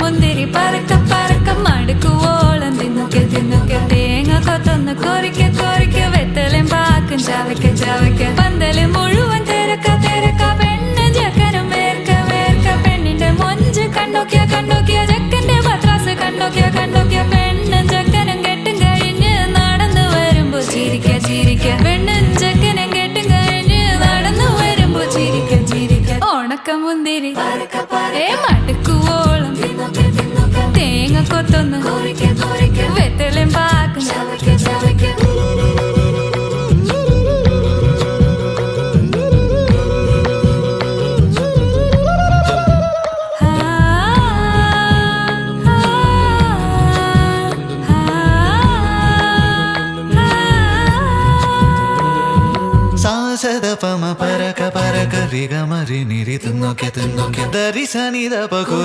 മുന്തിരി പറക്ക പറക്ക മടുക്കുവോളം തിന്നുക്കെ തിന്നുക്കെ തേങ്ങ കൊത്തൊന്ന് കൊറിക്ക കൊറിക്ക വെത്തലും പാക്കും ചവയ്ക്ക ചവയ്ക്ക പന്തല് മുഴുവൻ തിരക്ക തിരക്ക പെണ്ണ് ജക്കനും വേർക്ക വേർക്ക പെണ്ണിന്റെ മൊഞ്ച് കണ്ടോക്കിയ കണ്ടോക്കിയ ജക്കന്റെ പത്രാസ് കണ്ടോക്കിയ കണ്ടോക്കിയ പെണ്ണും ജക്കനും കെട്ടും കഴിഞ്ഞ് നടന്നു വരുമ്പോ ചിരിക്ക ചിരിക്ക പെണ്ണും ജക്കനും കെട്ടും കഴിഞ്ഞ് നടന്നു വരുമ്പോ ചിരിക്ക ചിരിക്ക ഉണക്ക മുന്തിരി മടുക്കുവോളം തേങ്ങ കൊത്തൊന്ന് വെത്തലും പാക്കും സാസദപമ പരക പരക രിഗമരി നിരി തിന്നൊക്കെ തിന്നൊക്കെ ദരി സനിദ പകു